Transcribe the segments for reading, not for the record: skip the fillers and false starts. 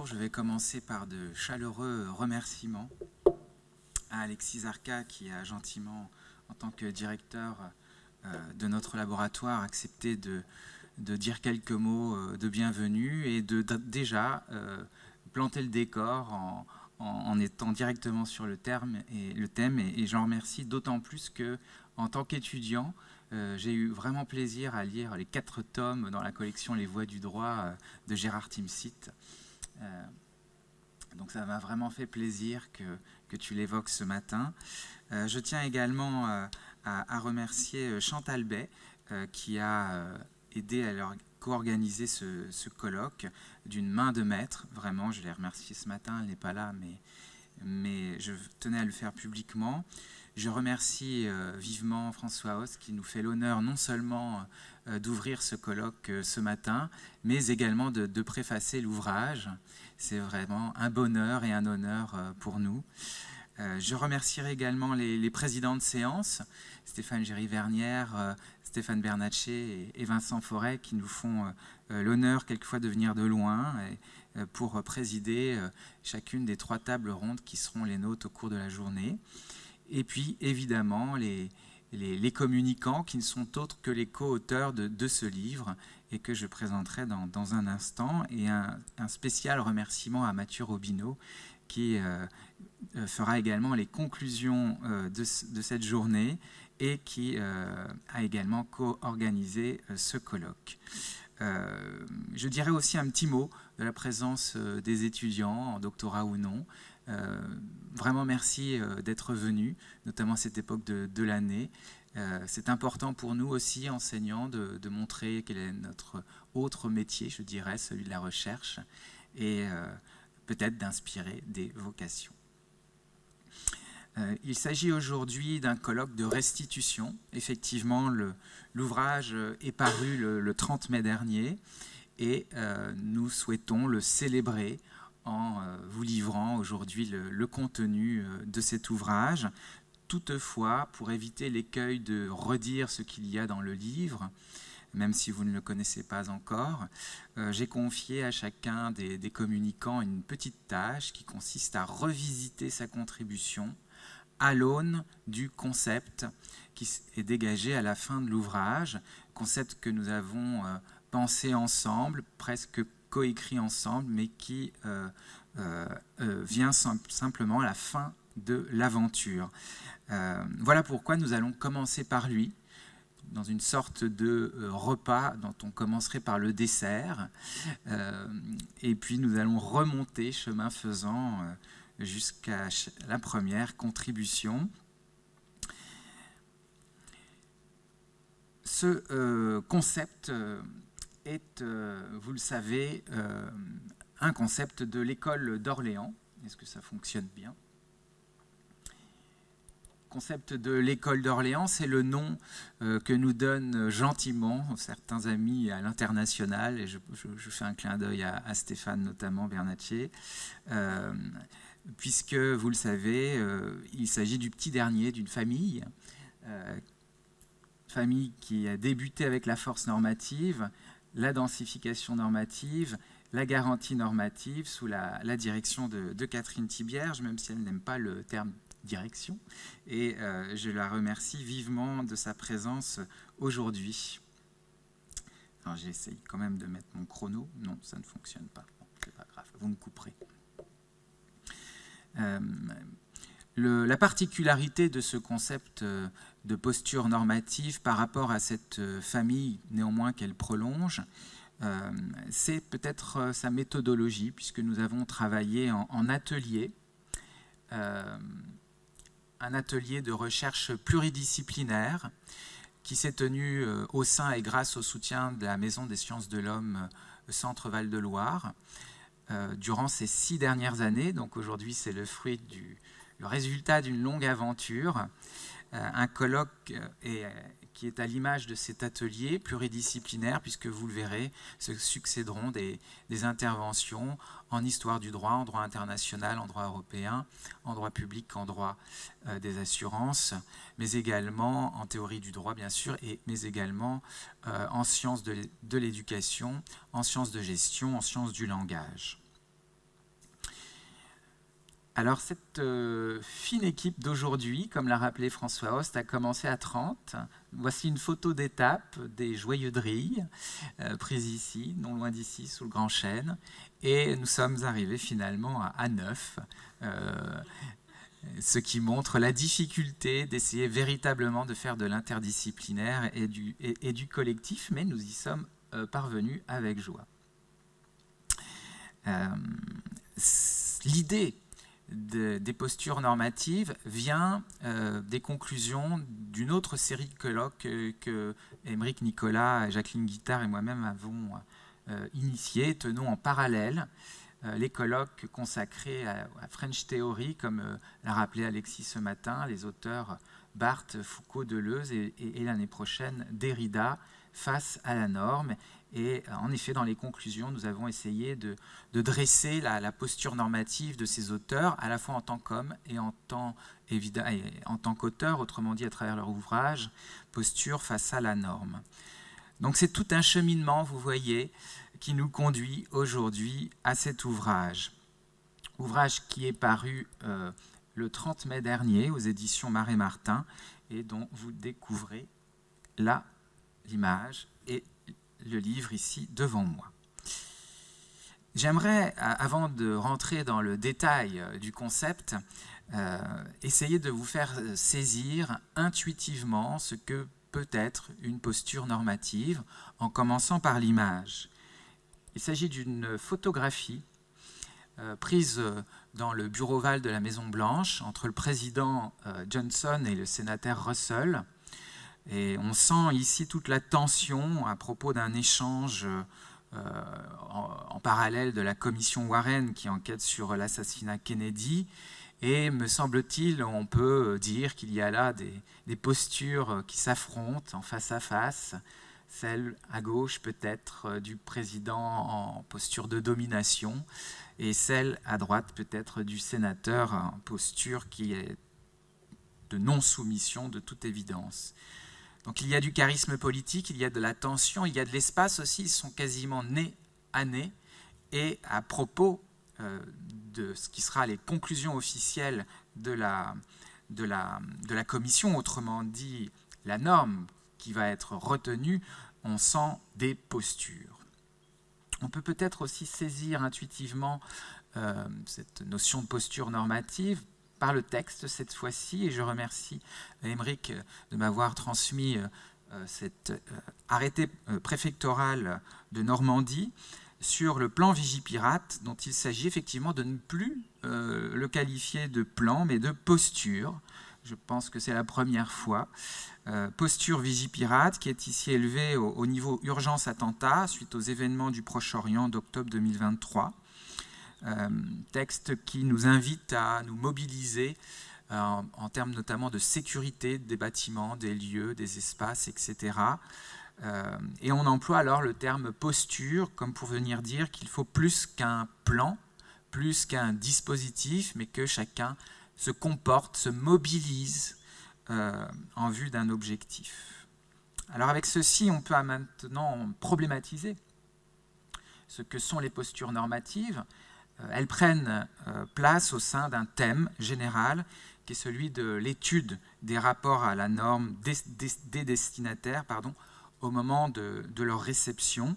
Je vais commencer par de chaleureux remerciements à Alexis Zarka qui a gentiment, en tant que directeur de notre laboratoire, accepté de dire quelques mots de bienvenue et de déjà planter le décor en étant directement sur le thème. Et j'en remercie d'autant plus que, en tant qu'étudiant, j'ai eu vraiment plaisir à lire les 4 tomes dans la collection Les Voix du droit de Gérard Timsit. Donc ça m'a vraiment fait plaisir que tu l'évoques ce matin. Je tiens également à remercier Chantal Bay qui a aidé à co-organiser ce colloque d'une main de maître. Vraiment, je l'ai remerciée ce matin, elle n'est pas là, mais je tenais à le faire publiquement. Je remercie vivement François Hauss qui nous fait l'honneur non seulement d'ouvrir ce colloque ce matin, mais également de préfacer l'ouvrage. C'est vraiment un bonheur et un honneur pour nous. Je remercierai également les présidents de séance, Stéphane Géry-Vernière, Stéphane Bernatchez et Vincent Forêt, qui nous font l'honneur quelquefois de venir de loin pour présider chacune des 3 tables rondes qui seront les nôtres au cours de la journée. Et puis, évidemment, les communicants qui ne sont autres que les co-auteurs de ce livre et que je présenterai dans un instant. Et un spécial remerciement à Mathieu Robineau qui fera également les conclusions de cette journée et qui a également co-organisé ce colloque. Je dirais aussi un petit mot de la présence des étudiants, en doctorat ou non. Vraiment merci d'être venus, notamment à cette époque de l'année. C'est important pour nous aussi, enseignants, de montrer quel est notre autre métier, je dirais, celui de la recherche, et peut-être d'inspirer des vocations. Il s'agit aujourd'hui d'un colloque de restitution. Effectivement, l'ouvrage est paru le 30 mai dernier et nous souhaitons le célébrer en vous livrant aujourd'hui le contenu de cet ouvrage. Toutefois, pour éviter l'écueil de redire ce qu'il y a dans le livre, même si vous ne le connaissez pas encore, j'ai confié à chacun des communicants une petite tâche qui consiste à revisiter sa contribution à l'aune du concept qui est dégagé à la fin de l'ouvrage, concept que nous avons pensé ensemble, presque coécrit ensemble, mais qui vient simplement à la fin de l'aventure. Voilà pourquoi nous allons commencer par lui, dans une sorte de repas dont on commencerait par le dessert, et puis nous allons remonter, chemin faisant, jusqu'à la première contribution. Ce concept est, vous le savez, un concept de l'école d'Orléans. Est-ce que ça fonctionne bien ? Concept de l'école d'Orléans, c'est le nom que nous donnent gentiment certains amis à l'international, et je fais un clin d'œil à Stéphane notamment, Bernatchez, puisque, vous le savez, il s'agit du petit dernier d'une famille, famille qui a débuté avec la force normative, la densification normative, la garantie normative sous la direction de Catherine Thibierge, même si elle n'aime pas le terme direction, et je la remercie vivement de sa présence aujourd'hui. Alors j'essaye quand même de mettre mon chrono. Non, ça ne fonctionne pas. Bon, c'est pas grave, vous me couperez. La particularité de ce concept de posture normative par rapport à cette famille néanmoins qu'elle prolonge, c'est peut-être sa méthodologie, puisque nous avons travaillé en atelier, un atelier de recherche pluridisciplinaire qui s'est tenu au sein et grâce au soutien de la Maison des sciences de l'homme Centre Val-de-Loire durant ces 6 dernières années. Donc aujourd'hui, c'est le fruit le résultat d'une longue aventure, un colloque qui est à l'image de cet atelier pluridisciplinaire, puisque vous le verrez, se succéderont des interventions en histoire du droit, en droit international, en droit européen, en droit public, en droit des assurances, mais également en théorie du droit, bien sûr, mais également en sciences de l'éducation, en sciences de gestion, en sciences du langage. Alors cette fine équipe d'aujourd'hui, comme l'a rappelé François Host, a commencé à 30. Voici une photo d'étape des Joyeux Drilles, prise ici, non loin d'ici, sous le Grand Chêne. Et nous sommes arrivés finalement à 9, ce qui montre la difficulté d'essayer véritablement de faire de l'interdisciplinaire et du collectif, mais nous y sommes parvenus avec joie. L'idée des postures normatives vient des conclusions d'une autre série de colloques que Aymeric Nicolas, Jacqueline Guittard et moi-même avons initiés. Tenons en parallèle les colloques consacrés à French Theory, comme l'a rappelé Alexis ce matin, les auteurs Barthes, Foucault, Deleuze et l'année prochaine Derrida face à la norme. Et en effet, dans les conclusions, nous avons essayé de dresser la posture normative de ces auteurs, à la fois en tant qu'hommes et en tant qu'auteurs, autrement dit à travers leur ouvrage, posture face à la norme. Donc c'est tout un cheminement, vous voyez, qui nous conduit aujourd'hui à cet ouvrage. Ouvrage qui est paru le 30 mai dernier aux éditions Marais-Martin et dont vous découvrez là l'image et le livre ici devant moi. J'aimerais, avant de rentrer dans le détail du concept, essayer de vous faire saisir intuitivement ce que peut être une posture normative, en commençant par l'image. Il s'agit d'une photographie prise dans le bureau ovale de la Maison-Blanche entre le président Johnson et le sénateur Russell. Et on sent ici toute la tension à propos d'un échange en parallèle de la commission Warren qui enquête sur l'assassinat Kennedy. Et me semble-t-il, on peut dire qu'il y a là des postures qui s'affrontent en face à face. Celle à gauche peut-être du président en posture de domination et celle à droite peut-être du sénateur en posture qui est de non-soumission de toute évidence. Donc il y a du charisme politique, il y a de la tension, il y a de l'espace aussi, ils sont quasiment nez à nez. Et à propos de ce qui sera les conclusions officielles de la commission, autrement dit la norme qui va être retenue, on sent des postures. On peut peut-être aussi saisir intuitivement cette notion de posture normative par le texte cette fois-ci, et je remercie Aymeric de m'avoir transmis cet arrêté préfectoral de Normandie sur le plan Vigipirate, dont il s'agit effectivement de ne plus le qualifier de plan, mais de posture. Je pense que c'est la première fois. Posture Vigipirate, qui est ici élevée au niveau urgence attentat, suite aux événements du Proche-Orient d'octobre 2023. Texte qui nous invite à nous mobiliser en termes notamment de sécurité des bâtiments, des lieux, des espaces, etc. Et on emploie alors le terme posture comme pour venir dire qu'il faut plus qu'un plan, plus qu'un dispositif, mais que chacun se comporte, se mobilise en vue d'un objectif. Alors avec ceci, on peut maintenant problématiser ce que sont les postures normatives. Elles prennent place au sein d'un thème général qui est celui de l'étude des rapports à la norme des destinataires au moment de leur réception.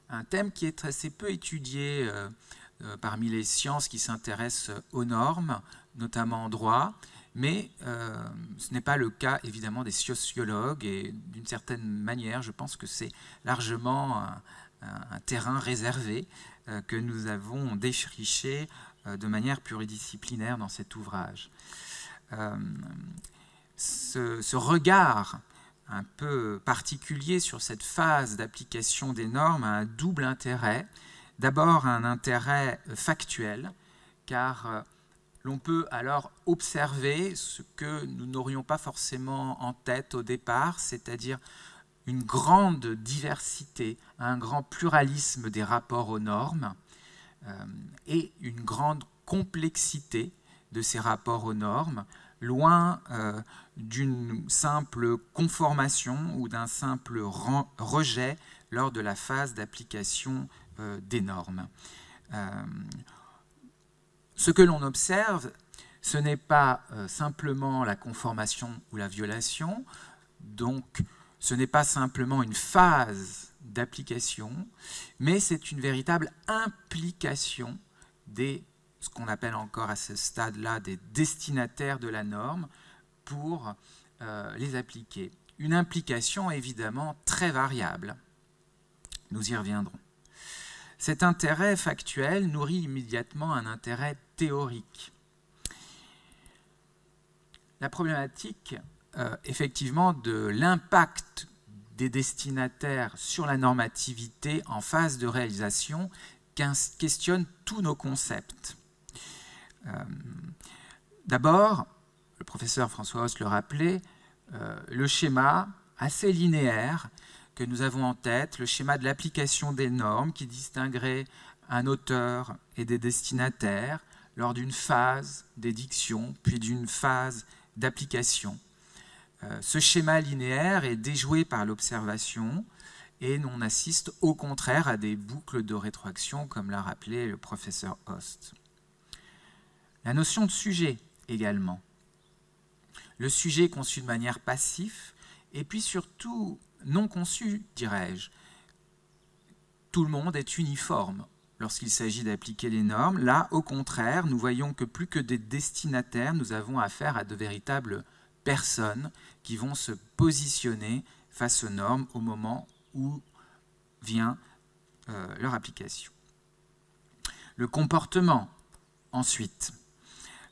Un thème qui est assez peu étudié parmi les sciences qui s'intéressent aux normes, notamment en droit, mais ce n'est pas le cas évidemment des sociologues et d'une certaine manière, je pense que c'est largement un terrain réservé que nous avons défriché de manière pluridisciplinaire dans cet ouvrage. Ce regard un peu particulier sur cette phase d'application des normes a un double intérêt. D'abord un intérêt factuel, car l'on peut alors observer ce que nous n'aurions pas forcément en tête au départ, c'est-à-dire une grande diversité, un grand pluralisme des rapports aux normes et une grande complexité de ces rapports aux normes, loin d'une simple conformation ou d'un simple rejet lors de la phase d'application des normes. Ce que l'on observe, ce n'est pas simplement la conformation ou la violation, donc ce n'est pas simplement une phase d'application, mais c'est une véritable implication ce qu'on appelle encore à ce stade-là des destinataires de la norme pour les appliquer. Une implication évidemment très variable. Nous y reviendrons. Cet intérêt factuel nourrit immédiatement un intérêt théorique. La problématique, effectivement, de l'impact des destinataires sur la normativité en phase de réalisation questionne tous nos concepts. D'abord, le professeur François Host le rappelait, le schéma assez linéaire que nous avons en tête, le schéma de l'application des normes qui distinguerait un auteur et des destinataires lors d'une phase d'édiction, puis d'une phase d'application. Ce schéma linéaire est déjoué par l'observation et on assiste au contraire à des boucles de rétroaction, comme l'a rappelé le professeur Host. La notion de sujet également. Le sujet conçu de manière passive et puis surtout non conçu, dirais-je. Tout le monde est uniforme lorsqu'il s'agit d'appliquer les normes. Là, au contraire, nous voyons que plus que des destinataires, nous avons affaire à de véritables personnes qui vont se positionner face aux normes au moment où vient leur application. Le comportement, ensuite.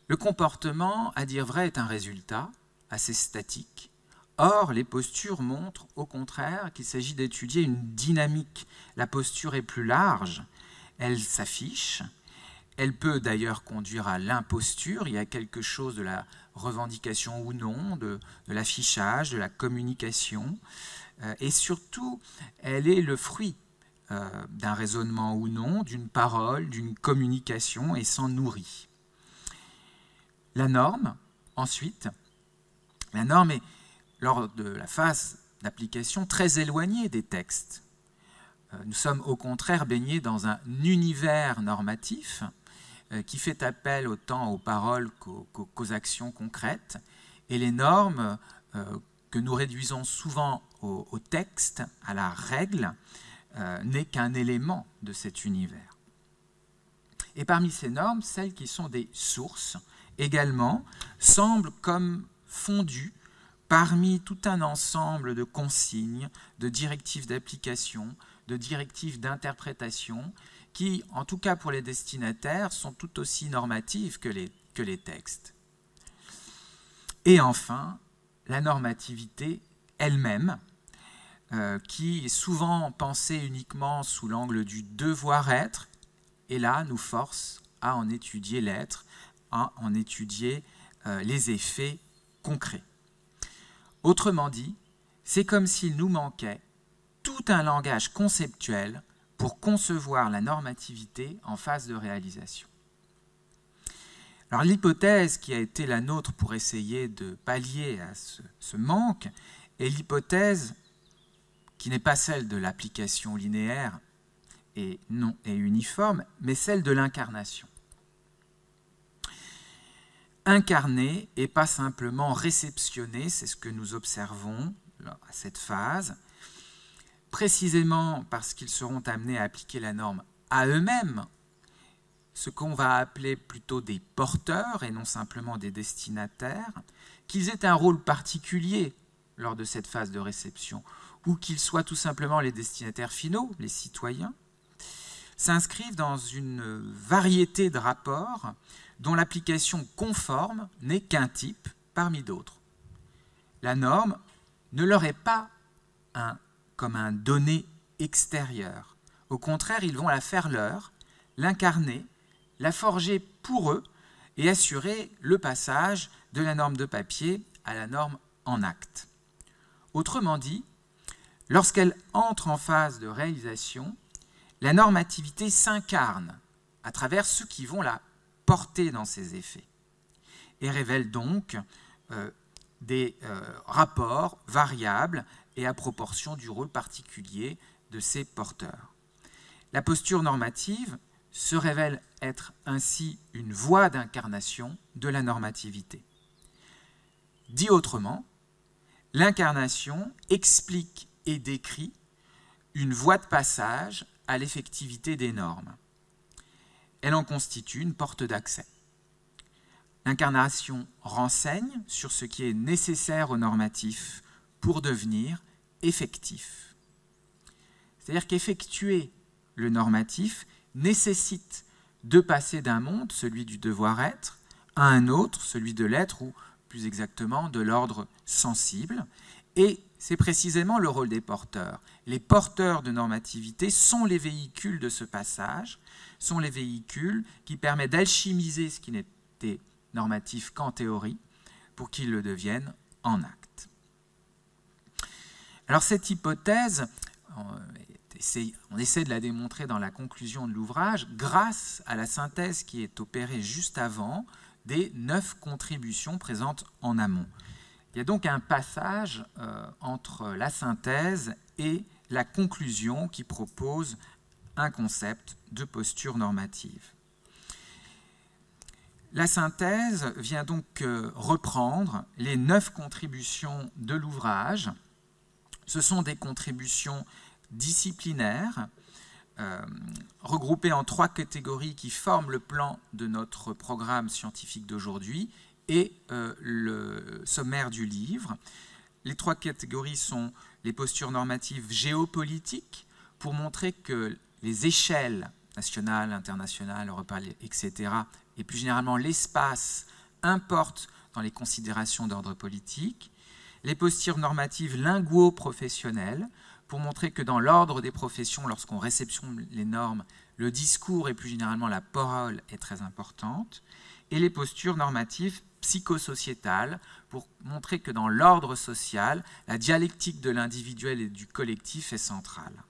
Le comportement, à dire vrai, est un résultat assez statique. Or, les postures montrent au contraire qu'il s'agit d'étudier une dynamique. La posture est plus large, elle s'affiche, elle peut d'ailleurs conduire à l'imposture, il y a quelque chose de la revendication ou non, de l'affichage, de la communication, et surtout, elle est le fruit d'un raisonnement ou non, d'une parole, d'une communication, et s'en nourrit. La norme, ensuite, la norme est, lors de la phase d'application, très éloignée des textes. Nous sommes au contraire baignés dans un univers normatif qui fait appel autant aux paroles qu'aux actions concrètes. Et les normes que nous réduisons souvent au texte, à la règle, n'est qu'un élément de cet univers. Et parmi ces normes, celles qui sont des sources, également, semblent comme fondues parmi tout un ensemble de consignes, de directives d'application, de directives d'interprétation, qui, en tout cas pour les destinataires, sont tout aussi normatives que les textes. Et enfin, la normativité elle-même, qui est souvent pensée uniquement sous l'angle du devoir-être, et là nous force à en étudier l'être, à en étudier les effets concrets. Autrement dit, c'est comme s'il nous manquait tout un langage conceptuel pour concevoir la normativité en phase de réalisation. Alors l'hypothèse qui a été la nôtre pour essayer de pallier à ce manque est l'hypothèse qui n'est pas celle de l'application linéaire et uniforme, mais celle de l'incarnation. Incarner et pas simplement réceptionner, c'est ce que nous observons à cette phase, précisément parce qu'ils seront amenés à appliquer la norme à eux-mêmes, ce qu'on va appeler plutôt des porteurs et non simplement des destinataires, qu'ils aient un rôle particulier lors de cette phase de réception, ou qu'ils soient tout simplement les destinataires finaux, les citoyens, s'inscrivent dans une variété de rapports dont l'application conforme n'est qu'un type parmi d'autres. La norme ne leur est pas comme un donné extérieur. Au contraire, ils vont la faire leur, l'incarner, la forger pour eux et assurer le passage de la norme de papier à la norme en acte. Autrement dit, lorsqu'elle entre en phase de réalisation, la normativité s'incarne à travers ceux qui vont la porter dans ses effets et révèle donc des rapports variables et à proportion du rôle particulier de ces porteurs. La posture normative se révèle être ainsi une voie d'incarnation de la normativité. Dit autrement, l'incarnation explique et décrit une voie de passage à l'effectivité des normes. Elle en constitue une porte d'accès. L'incarnation renseigne sur ce qui est nécessaire au normatif pour devenir effectif. C'est-à-dire qu'effectuer le normatif nécessite de passer d'un monde, celui du devoir-être, à un autre, celui de l'être, ou plus exactement de l'ordre sensible. Et c'est précisément le rôle des porteurs. Les porteurs de normativité sont les véhicules de ce passage, sont les véhicules qui permettent d'alchimiser ce qui n'était normatif qu'en théorie pour qu'il le devienne en acte. Alors cette hypothèse, on essaie de la démontrer dans la conclusion de l'ouvrage grâce à la synthèse qui est opérée juste avant des 9 contributions présentes en amont. Il y a donc un passage entre la synthèse et la conclusion qui propose un concept de posture normative. La synthèse vient donc reprendre les 9 contributions de l'ouvrage. Ce sont des contributions disciplinaires, regroupées en 3 catégories qui forment le plan de notre programme scientifique d'aujourd'hui et le sommaire du livre. Les 3 catégories sont les postures normatives géopolitiques, pour montrer que les échelles nationales, internationales, européennes, etc., et plus généralement l'espace, importent dans les considérations d'ordre politique. Les postures normatives linguo-professionnelles, pour montrer que dans l'ordre des professions, lorsqu'on réceptionne les normes, le discours et plus généralement la parole est très importante. Et les postures normatives psychosociétales, pour montrer que dans l'ordre social, la dialectique de l'individuel et du collectif est centrale.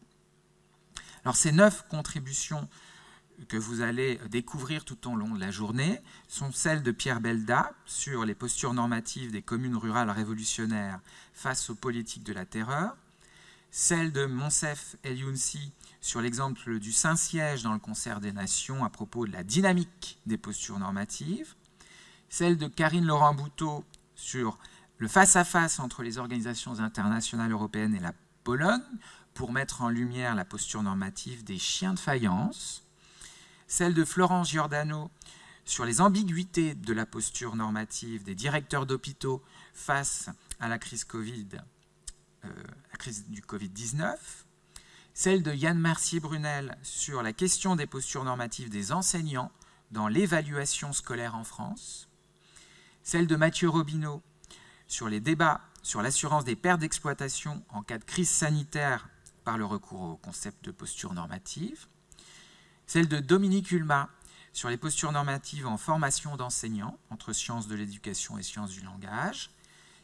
Alors ces 9 contributions que vous allez découvrir tout au long de la journée sont celles de Pierre Belda sur les postures normatives des communes rurales révolutionnaires face aux politiques de la terreur, celle de Monsef El-Younsi sur l'exemple du Saint-Siège dans le Concert des Nations à propos de la dynamique des postures normatives, celle de Karine Laurent-Bouteau sur le face-à-face entre les organisations internationales européennes et la Pologne pour mettre en lumière la posture normative des chiens de faïence, celle de Florence Giordano sur les ambiguïtés de la posture normative des directeurs d'hôpitaux face à la crise du Covid-19, celle de Yann Mercier-Brunel sur la question des postures normatives des enseignants dans l'évaluation scolaire en France, celle de Mathieu Robineau sur les débats sur l'assurance des pertes d'exploitation en cas de crise sanitaire par le recours au concept de posture normative, celle de Dominique Hulma sur les postures normatives en formation d'enseignants entre sciences de l'éducation et sciences du langage,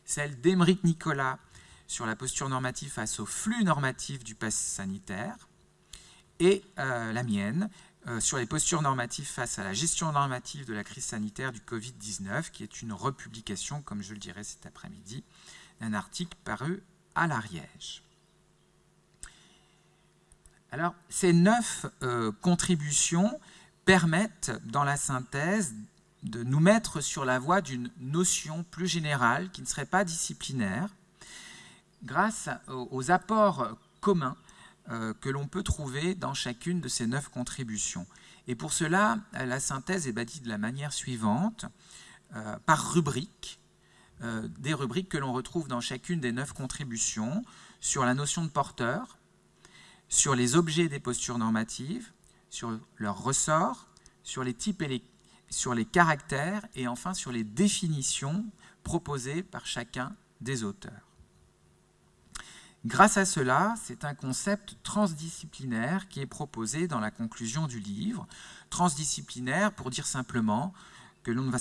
celle d'Émeric Nicolas sur la posture normative face au flux normatif du pass sanitaire, et la mienne sur les postures normatives face à la gestion normative de la crise sanitaire du Covid-19, qui est une republication, comme je le dirai cet après-midi, d'un article paru à l'Ariège. Alors, ces 9 contributions permettent, dans la synthèse, de nous mettre sur la voie d'une notion plus générale qui ne serait pas disciplinaire, grâce aux apports communs que l'on peut trouver dans chacune de ces 9 contributions. Et pour cela, la synthèse est bâtie de la manière suivante, par rubriques, des rubriques que l'on retrouve dans chacune des 9 contributions, sur la notion de porteur, sur les objets des postures normatives, sur leurs ressorts, sur les types et sur les caractères, et enfin sur les définitions proposées par chacun des auteurs. Grâce à cela, c'est un concept transdisciplinaire qui est proposé dans la conclusion du livre. Transdisciplinaire pour dire simplement que l'on ne va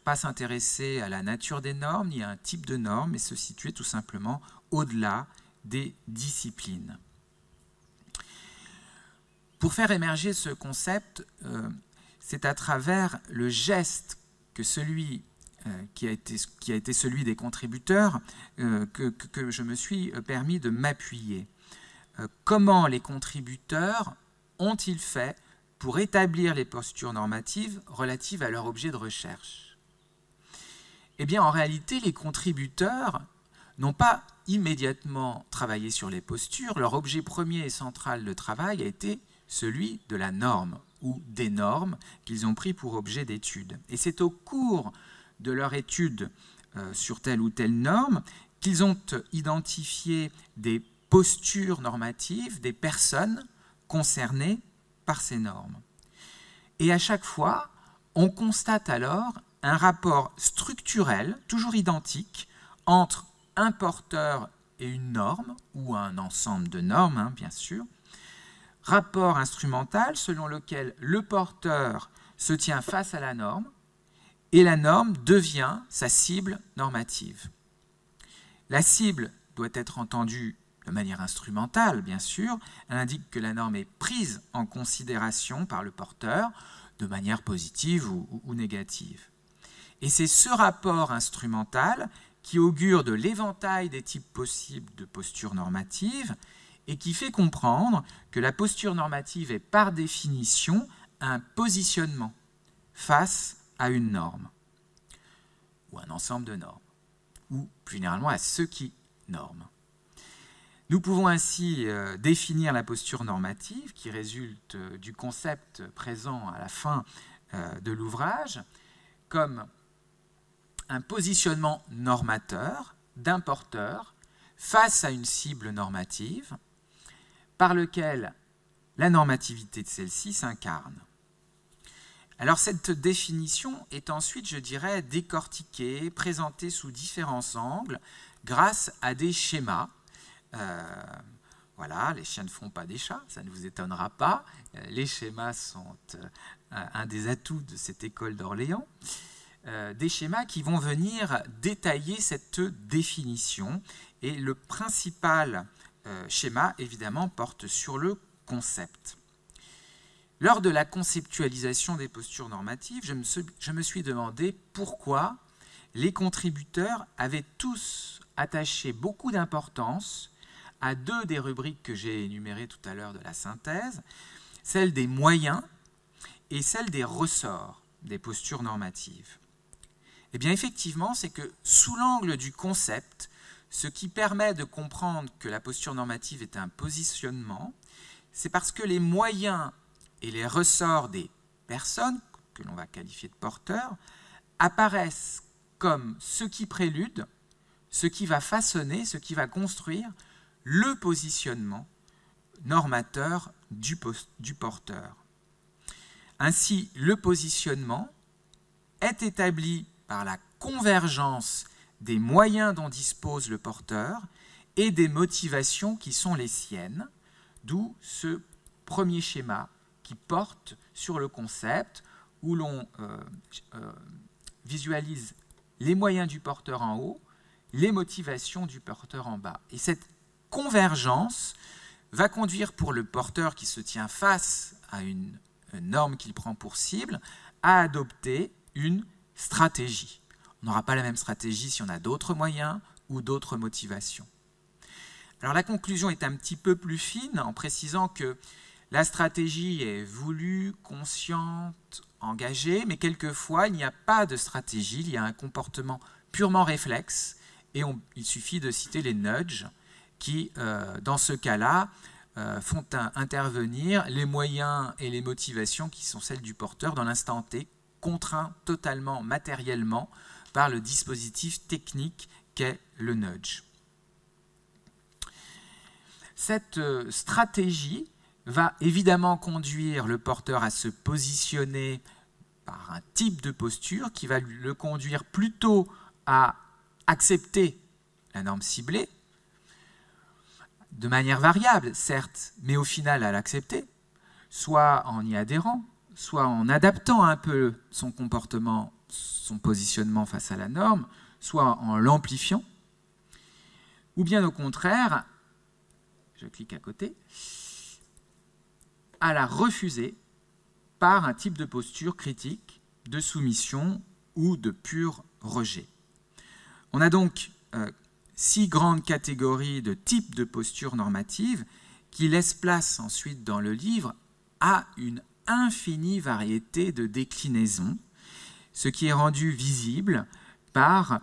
pas s'intéresser à la nature des normes ni à un type de normes, mais se situer tout simplement au-delà des disciplines. Pour faire émerger ce concept, c'est à travers le geste que celui qui a été celui des contributeurs que je me suis permis de m'appuyer. Comment les contributeurs ont-ils fait pour établir les postures normatives relatives à leur objet de recherche? Eh bien, en réalité, les contributeurs n'ont pas immédiatement travaillé sur les postures. Leur objet premier et central de travail a été celui de la norme ou des normes qu'ils ont pris pour objet d'étude. Et c'est au cours de leur étude sur telle ou telle norme qu'ils ont identifié des postures normatives des personnes concernées par ces normes. Et à chaque fois, on constate alors un rapport structurel, toujours identique, entre un porteur et une norme, ou un ensemble de normes, bien sûr, rapport instrumental selon lequel le porteur se tient face à la norme et la norme devient sa cible normative. La cible doit être entendue de manière instrumentale, bien sûr. Elle indique que la norme est prise en considération par le porteur de manière positive ou négative. Et c'est ce rapport instrumental qui augure de l'éventail des types possibles de postures normatives et qui fait comprendre que la posture normative est par définition un positionnement face à une norme ou un ensemble de normes, ou plus généralement à ceux qui norment. Nous pouvons ainsi définir la posture normative qui résulte du concept présent à la fin de l'ouvrage comme un positionnement normateur d'un porteur face à une cible normative par lequel la normativité de celle-ci s'incarne. Alors cette définition est ensuite, je dirais, décortiquée, présentée sous différents angles grâce à des schémas. Voilà, les chiens ne font pas des chats, ça ne vous étonnera pas. Les schémas sont un des atouts de cette école d'Orléans. Des schémas qui vont venir détailler cette définition. Et le principal schéma, évidemment, porte sur le concept. Lors de la conceptualisation des postures normatives, je me suis demandé pourquoi les contributeurs avaient tous attaché beaucoup d'importance à deux des rubriques que j'ai énumérées tout à l'heure de la synthèse, celle des moyens et celle des ressorts des postures normatives. Eh bien, effectivement, c'est que sous l'angle du concept, ce qui permet de comprendre que la posture normative est un positionnement, c'est parce que les moyens et les ressorts des personnes, que l'on va qualifier de porteurs, apparaissent comme ce qui prélude, ce qui va façonner, ce qui va construire le positionnement normateur du porteur. Ainsi, le positionnement est établi par la convergence des moyens dont dispose le porteur et des motivations qui sont les siennes, d'où ce premier schéma qui porte sur le concept où l'on visualise les moyens du porteur en haut, les motivations du porteur en bas. Et cette convergence va conduire pour le porteur qui se tient face à une norme qu'il prend pour cible à adopter une stratégie. On n'aura pas la même stratégie si on a d'autres moyens ou d'autres motivations. Alors la conclusion est un petit peu plus fine en précisant que la stratégie est voulue, consciente, engagée, mais quelquefois il n'y a pas de stratégie, il y a un comportement purement réflexe et il suffit de citer les nudges qui, dans ce cas-là, font intervenir les moyens et les motivations qui sont celles du porteur dans l'instant T, contraint totalement matériellement par le dispositif technique qu'est le nudge. Cette stratégie va évidemment conduire le porteur à se positionner par un type de posture qui va le conduire plutôt à accepter la norme ciblée, de manière variable, certes, mais au final à l'accepter, soit en y adhérant, soit en adaptant un peu son comportement, son positionnement face à la norme, soit en l'amplifiant, ou bien au contraire, je clique à côté, à la refuser par un type de posture critique, de soumission ou de pur rejet. On a donc 6 grandes catégories de types de postures normatives qui laissent place ensuite dans le livre à une infinie variété de déclinaisons, ce qui est rendu visible par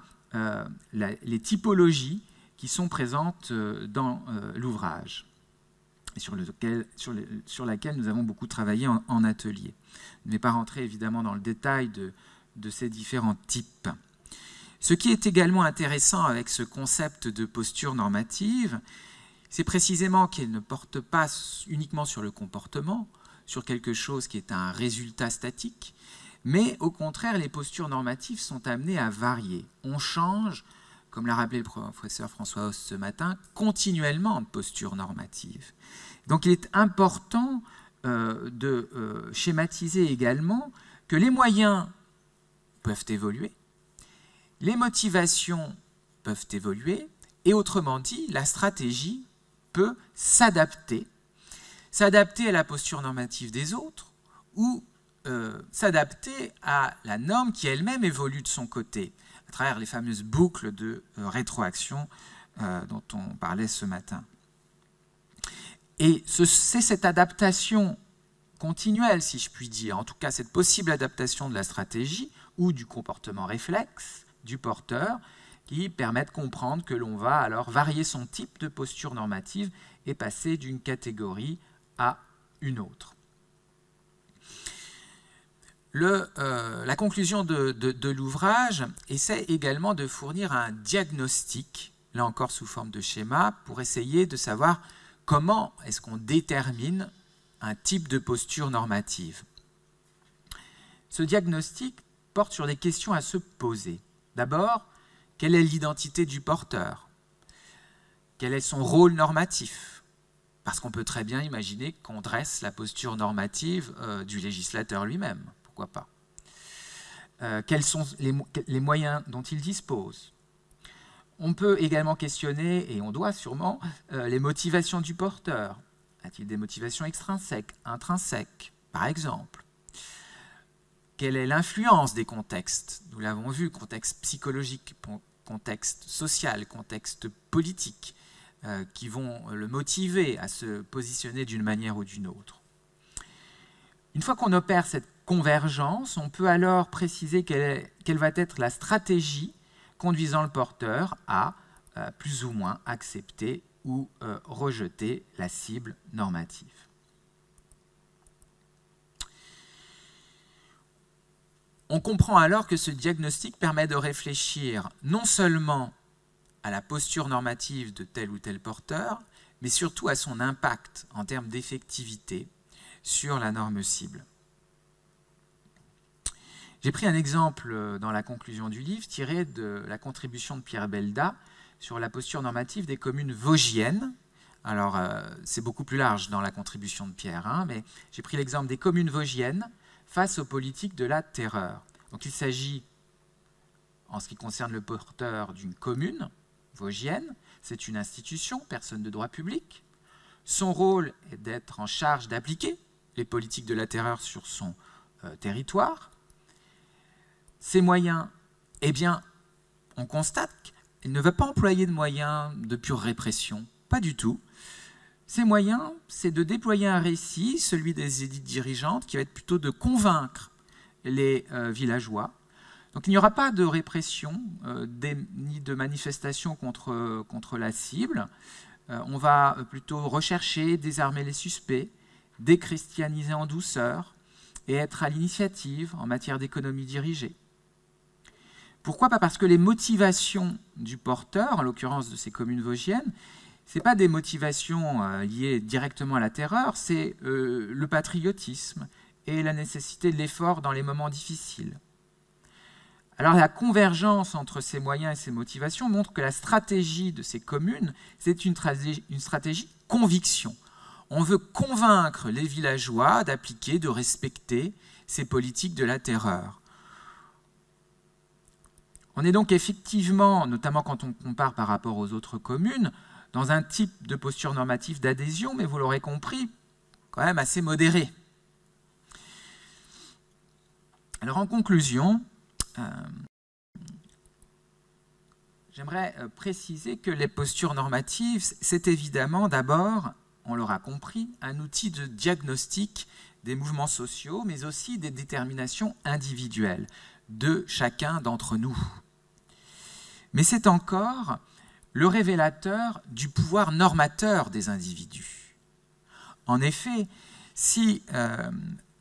les typologies qui sont présentes dans l'ouvrage, sur laquelle nous avons beaucoup travaillé en atelier. Je ne vais pas rentrer évidemment dans le détail de ces différents types. Ce qui est également intéressant avec ce concept de posture normative, c'est précisément qu'elle ne porte pas uniquement sur le comportement, sur quelque chose qui est un résultat statique, mais au contraire, les postures normatives sont amenées à varier. On change, comme l'a rappelé le professeur François Host ce matin, continuellement de posture normative. Donc il est important de schématiser également que les moyens peuvent évoluer, les motivations peuvent évoluer, et autrement dit, la stratégie peut s'adapter à la posture normative des autres ou s'adapter à la norme qui elle-même évolue de son côté, à travers les fameuses boucles de rétroaction dont on parlait ce matin. Et c'est cette adaptation continuelle, si je puis dire, en tout cas cette possible adaptation de la stratégie ou du comportement réflexe du porteur, qui permet de comprendre que l'on va alors varier son type de posture normative et passer d'une catégorie à une autre. La conclusion de l'ouvrage essaie également de fournir un diagnostic, là encore sous forme de schéma, pour essayer de savoir comment est-ce qu'on détermine un type de posture normative. Ce diagnostic porte sur des questions à se poser. D'abord, quelle est l'identité du porteur? Quel est son rôle normatif? Parce qu'on peut très bien imaginer qu'on dresse la posture normative du législateur lui-même. Pourquoi pas? Quels sont les moyens dont il dispose? On peut également questionner, et on doit sûrement, les motivations du porteur. A-t-il des motivations extrinsèques, intrinsèques, par exemple? Quelle est l'influence des contextes? Nous l'avons vu, contexte psychologique, contexte social, contexte politique, qui vont le motiver à se positionner d'une manière ou d'une autre. Une fois qu'on opère cette convergence, on peut alors préciser quelle va être la stratégie conduisant le porteur à plus ou moins accepter ou rejeter la cible normative. On comprend alors que ce diagnostic permet de réfléchir non seulement à la posture normative de tel ou tel porteur, mais surtout à son impact en termes d'effectivité sur la norme cible. J'ai pris un exemple dans la conclusion du livre tiré de la contribution de Pierre Belda sur la posture normative des communes vosgiennes. Alors, c'est beaucoup plus large dans la contribution de Pierre, hein, mais j'ai pris l'exemple des communes vosgiennes face aux politiques de la terreur. Donc, il s'agit, en ce qui concerne le porteur, d'une commune vosgienne. C'est une institution, personne de droit public. Son rôle est d'être en charge d'appliquer les politiques de la terreur sur son territoire. Ses moyens, eh bien, on constate qu'il ne va pas employer de moyens de pure répression, pas du tout. Ses moyens, c'est de déployer un récit, celui des élites dirigeantes, qui va être plutôt de convaincre les villageois. Donc il n'y aura pas de répression ni de manifestation contre la cible. On va plutôt rechercher, désarmer les suspects, déchristianiser en douceur et être à l'initiative en matière d'économie dirigée. Pourquoi? Pas parce que les motivations du porteur, en l'occurrence de ces communes vosgiennes, ce n'est pas des motivations liées directement à la terreur, c'est le patriotisme et la nécessité de l'effort dans les moments difficiles. Alors la convergence entre ces moyens et ces motivations montre que la stratégie de ces communes, c'est une stratégie conviction. On veut convaincre les villageois d'appliquer, de respecter ces politiques de la terreur. On est donc effectivement, notamment quand on compare par rapport aux autres communes, dans un type de posture normative d'adhésion, mais vous l'aurez compris, quand même assez modéré. Alors en conclusion, j'aimerais préciser que les postures normatives, c'est évidemment d'abord on l'aura compris, un outil de diagnostic des mouvements sociaux, mais aussi des déterminations individuelles de chacun d'entre nous. Mais c'est encore le révélateur du pouvoir normateur des individus. En effet, si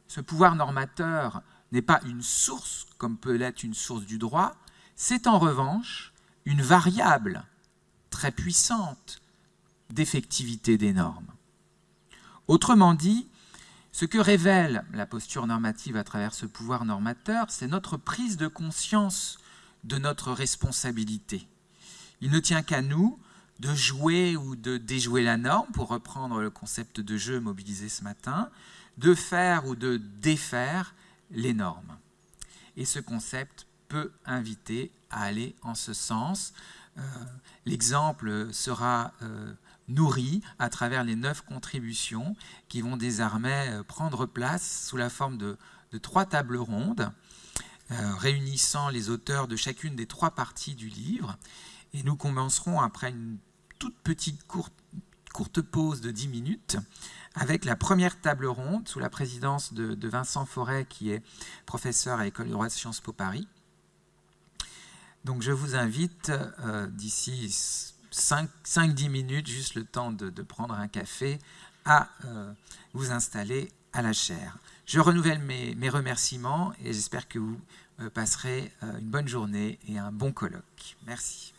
ce pouvoir normateur n'est pas une source, comme peut l'être une source du droit, c'est en revanche une variable très puissante d'effectivité des normes. Autrement dit, ce que révèle la posture normative à travers ce pouvoir normateur, c'est notre prise de conscience de notre responsabilité. Il ne tient qu'à nous de jouer ou de déjouer la norme, pour reprendre le concept de jeu mobilisé ce matin, de faire ou de défaire les normes. Et ce concept peut inviter à aller en ce sens. L'exemple sera nourri à travers les 9 contributions qui vont désormais prendre place sous la forme de 3 tables rondes, réunissant les auteurs de chacune des 3 parties du livre. Et nous commencerons après une toute petite courte pause de 10 minutes avec la première table ronde sous la présidence de Vincent Forêt, qui est professeur à l'École de droit de Sciences Po Paris. Donc je vous invite d'ici 5-10 minutes, juste le temps de prendre un café, à vous installer à la chaire. Je renouvelle mes remerciements et j'espère que vous passerez une bonne journée et un bon colloque. Merci.